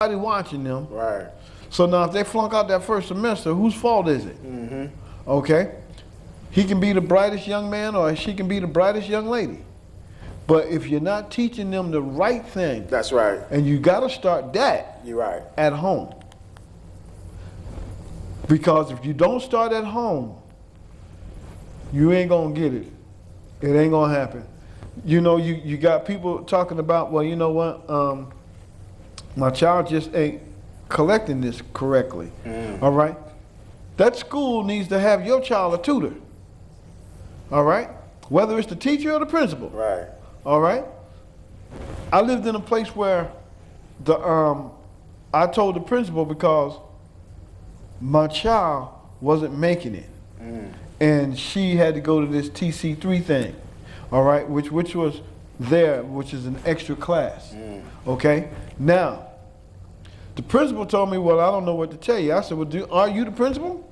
nobody watching them. Right. So now if they flunk out that first semester, whose fault is it? Mm-hmm. Okay? He can be the brightest young man or she can be the brightest young lady. But if you're not teaching them the right thing. That's right. And you got to start that. You're right. At home. Because if you don't start at home, you ain't going to get it. It ain't going to happen. You know, you got people talking about, well, you know what? My child just ain't collecting this correctly. All right? That school needs to have your child a tutor. All right? Whether it's the teacher or the principal. Right. All right? I lived in a place where I told the principal because my child wasn't making it. And she had to go to this TC3 thing. All right? Which was there, which is an extra class. Okay? Now, the principal told me, well, I don't know what to tell you. I said, well, are you the principal?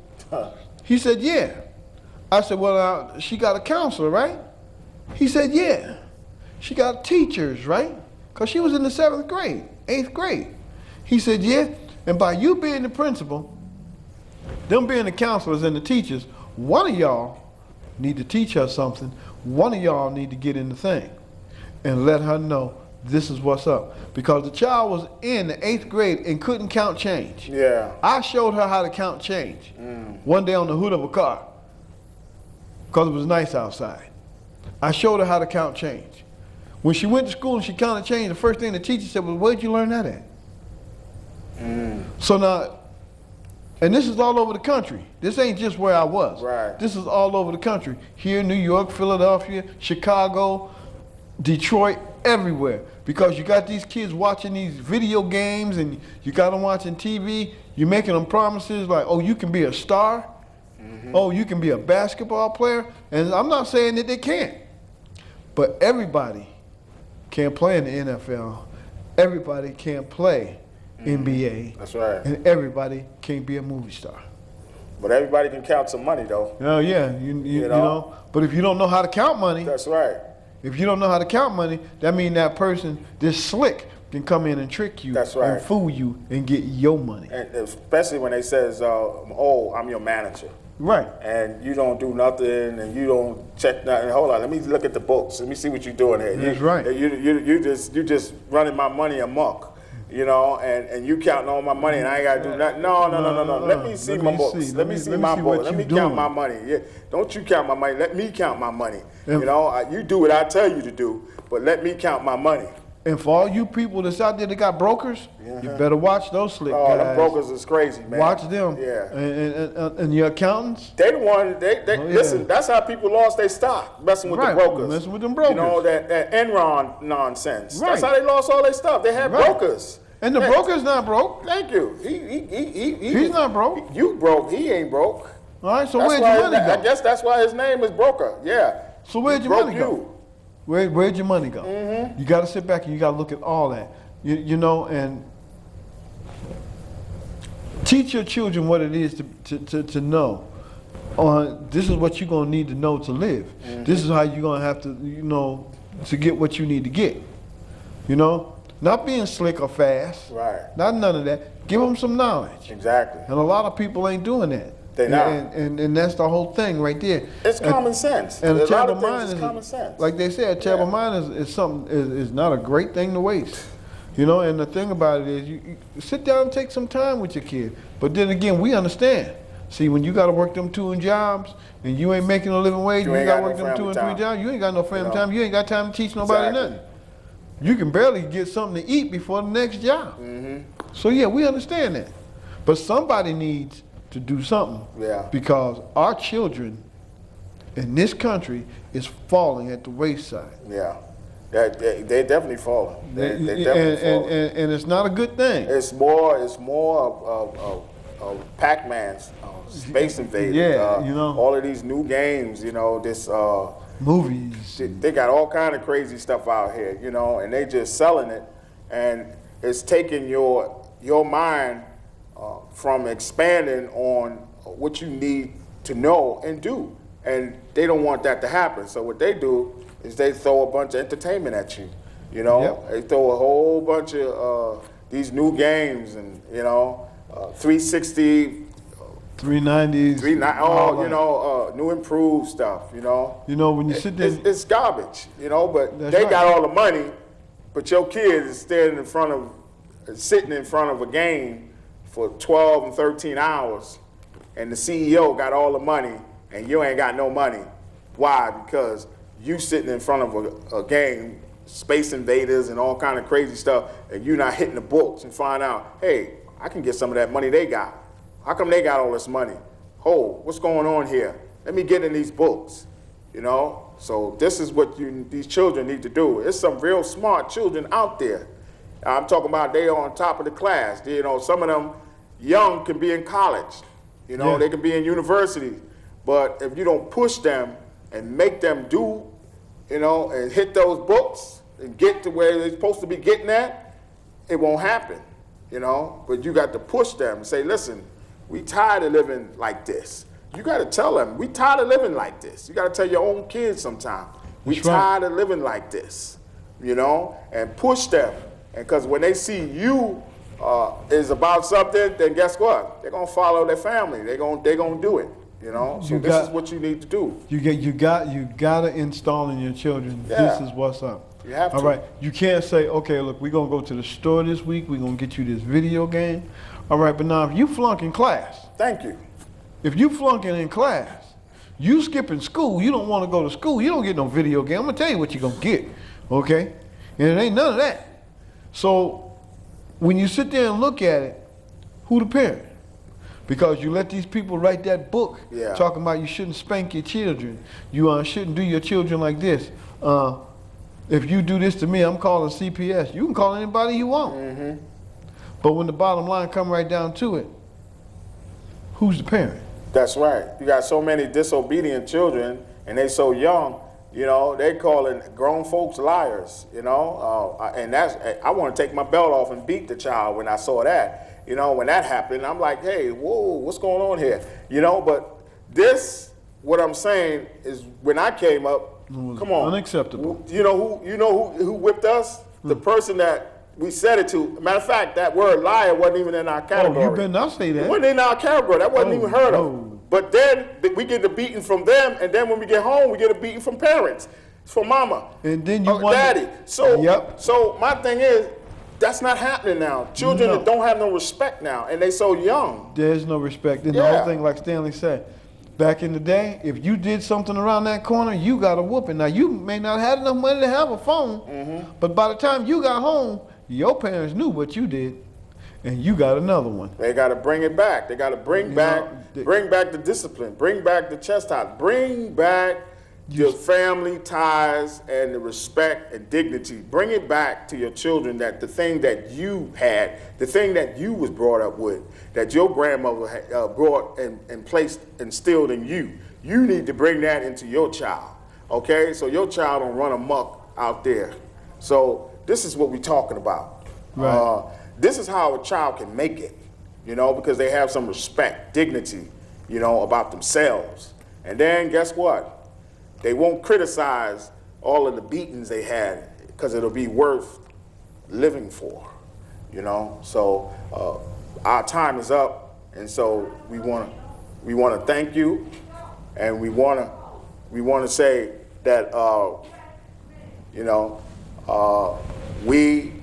He said, yeah. I said, well, she got a counselor, right? He said, yeah. She got teachers, right? Because she was in the 7th grade, 8th grade. He said, yeah. And by you being the principal, them being the counselors and the teachers, one of y'all need to teach her something. One of y'all need to get in the thing and let her know this is what's up. Because the child was in the 8th grade and couldn't count change. Yeah. I showed her how to count change one day on the hood of a car because it was nice outside. I showed her how to count change. When she went to school and she counted change, the first thing the teacher said was, where'd you learn that at? So now, and this is all over the country. This ain't just where I was. Right. This is all over the country. Here in New York, Philadelphia, Chicago, Detroit, everywhere. Because you got these kids watching these video games and you got them watching TV. You're making them promises like, oh, you can be a star. Oh, you can be a basketball player. And I'm not saying that they can't. But everybody can't play in the NFL. Everybody can't play NBA. That's right. And everybody can't be a movie star. But everybody can count some money, though. Oh, yeah. You know. But if you don't know how to count money. That's right. If you don't know how to count money, that means that person, this slick, can come in and trick you. That's right. And fool you and get your money. And especially when they says, oh, I'm your manager. Right. And you don't do nothing, and you don't check nothing. Hold on, let me look at the books. Let me see what you're doing here. That's right. You just running my money amok, you know, and you counting all my money, and I ain't got to do nothing. No. Let me see my books. Let me see my books. Let me count my money. Yeah. Don't you count my money. Let me count my money. You know, you do what I tell you to do, but let me count my money. And for all you people that's out there that got brokers, you better watch those slick guys. Oh, the brokers is crazy, man. Watch them. Yeah. And your accountants? They the one, listen, that's how people lost their stock, messing with the brokers. Messing with them brokers. You know, that Enron nonsense. Right. That's how they lost all their stuff. They had brokers. And the broker's not broke. Thank you. He's not broke. You broke. He ain't broke. All right, so where'd your money go? I guess that's why his name is broker. Yeah. So where'd your money go? Where'd your money go? You got to sit back and you got to look at all that. You know, and teach your children what it is to know. This is what you're going to need to know to live. This is how you're going to have to, you know, to get what you need to get. You know, not being slick or fast. Right. Not none of that. Give them some knowledge. Exactly. And a lot of people ain't doing that. They not. And that's the whole thing right there. It's common sense. And a lot terrible of mind things is common sense. Like they said, terrible mind is not a great thing to waste. You know, and the thing about it is you sit down and take some time with your kid. But then again, we understand. See, when you got to work them 2 jobs and you ain't making a living wage, you got to work them 2 and 3 jobs, you ain't got no family time. You ain't got time to teach nobody nothing. You can barely get something to eat before the next job. So yeah, we understand that. But somebody needs to do something. Yeah. Because our children in this country is falling at the wayside. Yeah. They definitely falling. They definitely falling. And it's not a good thing. It's more of Pac-Man's Space Invaders. Yeah, you know. All of these new games, you know, this movies. They got all kind of crazy stuff out here, you know, and they just selling it, and it's taking your mind from expanding on what you need to know and do. And they don't want that to happen. So what they do is they throw a bunch of entertainment at you. You know, they throw a whole bunch of these new games and 360, 390s, new improved stuff. When you sit there, it's garbage. But they right. got all the money, but your kid is sitting in front of a game for 12 and 13 hours, and the CEO got all the money, and you ain't got no money. Why? Because you sitting in front of a game, Space Invaders and all kind of crazy stuff, and you not hitting the books and find out, hey, I can get some of that money they got. How come they got all this money? Oh, what's going on here? Let me get in these books, So this is what these children need to do. There's some real smart children out there. I'm talking about they on top of the class. Some of them young can be in college. They can be in university. But if you don't push them and make them do, and hit those books and get to where they're supposed to be getting at, it won't happen, But you got to push them and say, listen, we tired of living like this. You got to tell them, we tired of living like this. You got to tell your own kids sometime, we tired of living like this, and push them. And because when they see you is about something, then guess what? They're going to follow their family. They're going to do it. So this is what you need to do. You got to install in your children. Yeah. This is what's up. You have to. All right. You can't say, okay, look, we're gonna go to the store this week. We're gonna get you this video game. All right, but now if you flunk in class, thank you. If you flunking in class, you skipping school. You don't want to go to school. You don't get no video game. I'm gonna tell you what you're gonna get. Okay, and it ain't none of that. So when you sit there and look at it, who the parent? Because you let these people write that book talking about you shouldn't spank your children. You shouldn't do your children like this. If you do this to me, I'm calling CPS. You can call anybody you want. Mm-hmm. But when the bottom line come right down to it, who's the parent? That's right. You got so many disobedient children, and they so young. They calling grown folks liars. And I want to take my belt off and beat the child when I saw that. When that happened, I'm like, hey, whoa, what's going on here? But what I'm saying is, when I came up, come on, unacceptable. Who whipped us? The person that we said it to. Matter of fact, that word liar wasn't even in our category. Oh, you better not say that. It wasn't in our category. That wasn't even heard of. But then we get the beating from them, and then when we get home, we get a beating from parents, from mama, and then you daddy. So my thing is, that's not happening now. Children that don't have no respect now, and they so young. There's no respect. And the whole thing, like Stanley said, back in the day, if you did something around that corner, you got a whooping. Now, you may not have enough money to have a phone, but by the time you got home, your parents knew what you did, and you got another one. They got to bring it back. They got to bring back the discipline, bring back the chastisement, bring back your family ties and the respect and dignity. Bring it back to your children, that the thing that you had, the thing that you was brought up with, that your grandmother had, brought and placed, instilled in you. You need to bring that into your child, okay? So your child don't run amok out there. So this is what we're talking about. Right. This is how a child can make it, because they have some respect, dignity, about themselves. And then guess what? They won't criticize all of the beatings they had, because it'll be worth living for, So our time is up, and so we want to thank you, and we want to say that we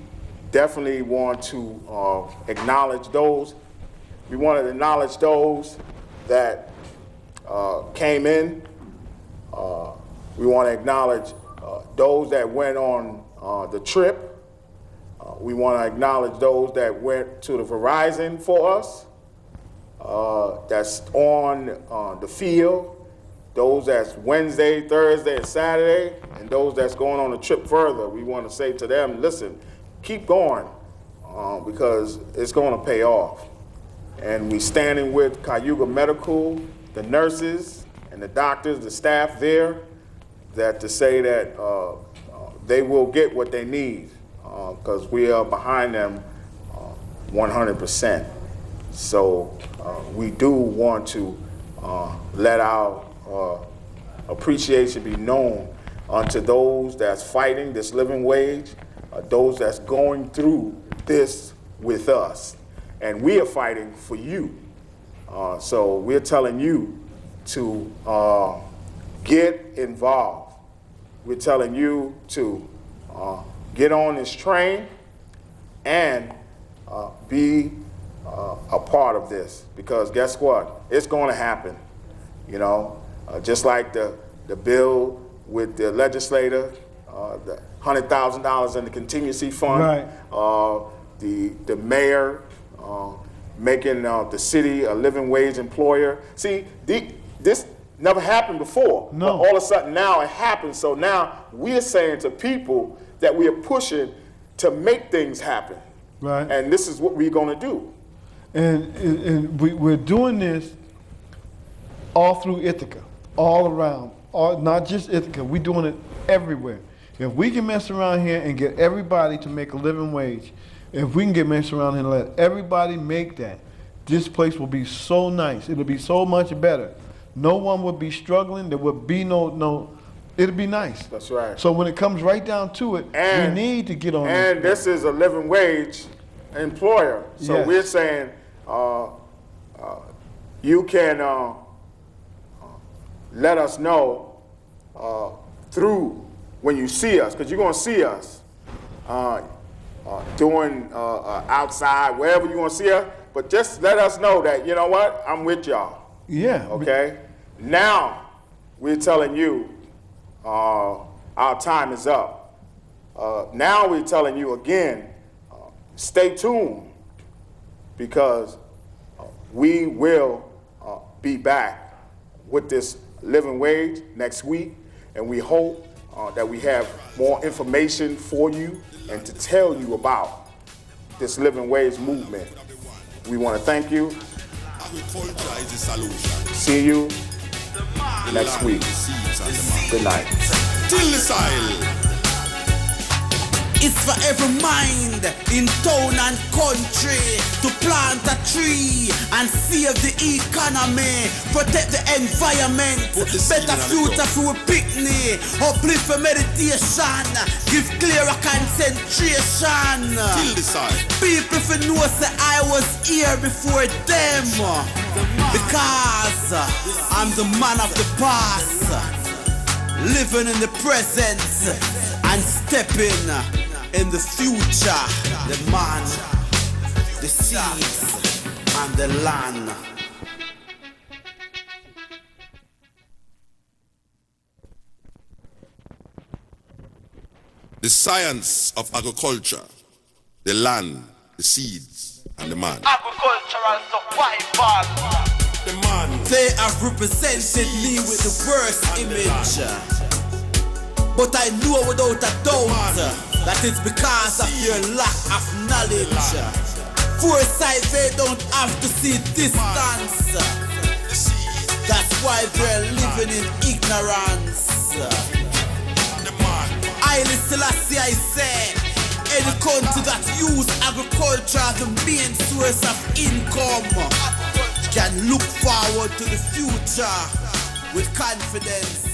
definitely want to acknowledge those. We want to acknowledge those that came in. We want to acknowledge those that went on the trip. We want to acknowledge those that went to the Verizon for us, that's on the field, those that's Wednesday, Thursday, and Saturday, and those that's going on a trip further. We want to say to them, listen, keep going, because it's going to pay off. And we standing with Cayuga Medical, the nurses, and the doctors, the staff there, that to say that they will get what they need, because we are behind them 100%. So we do want to let our appreciation be known unto those that's fighting this living wage, those that's going through this with us, and we are fighting for you. So we're telling you to get involved. We're telling you to get on this train and be a part of this, because guess what? It's going to happen. You know, just like the bill with the legislator, the $100,000 in the contingency fund, right. The mayor making the city a living wage employer. See, this never happened before. No. But all of a sudden now it happens. So now we're saying to people that we are pushing to make things happen. Right. And this is what we're going to do. And we're doing this all through Ithaca, all around, not just Ithaca. We're doing it everywhere. If we can mess around here and get everybody to make a living wage, if we can get messed around here and let everybody make that, this place will be so nice. It'll be so much better. No one would be struggling. There would be no. It'll be nice. That's right. So when it comes right down to it, we need to get on this. And this is a living wage employer. So yes. We're saying you can let us know through when you see us, because you're going to see us doing outside, wherever you want to see us. But just let us know that, you know what, I'm with y'all. Yeah. Okay? Now we're telling you our time is up. Now we're telling you again, stay tuned, because we will be back with this living wage next week, and we hope that we have more information for you and to tell you about this living wage movement. We want to thank you. See you next week. Good night. It's for every mind in town and country to plant a tree and save the economy, protect the environment, better future for a picnic, uplift for meditation, give clearer concentration. People for know say I was here before them, because I'm the man of the past, living in the present and stepping in the future, the man, the seeds, and the land. The science of agriculture, the land, the seeds, and the man. Agricultural survival. The man. They have represented me with the worst image, but I know without a doubt that it's because of your lack of knowledge. Foresight, they don't have to see distance. That's why they're living in ignorance. Haile Selassie, I say, any country that use agriculture as the main source of income can look forward to the future with confidence.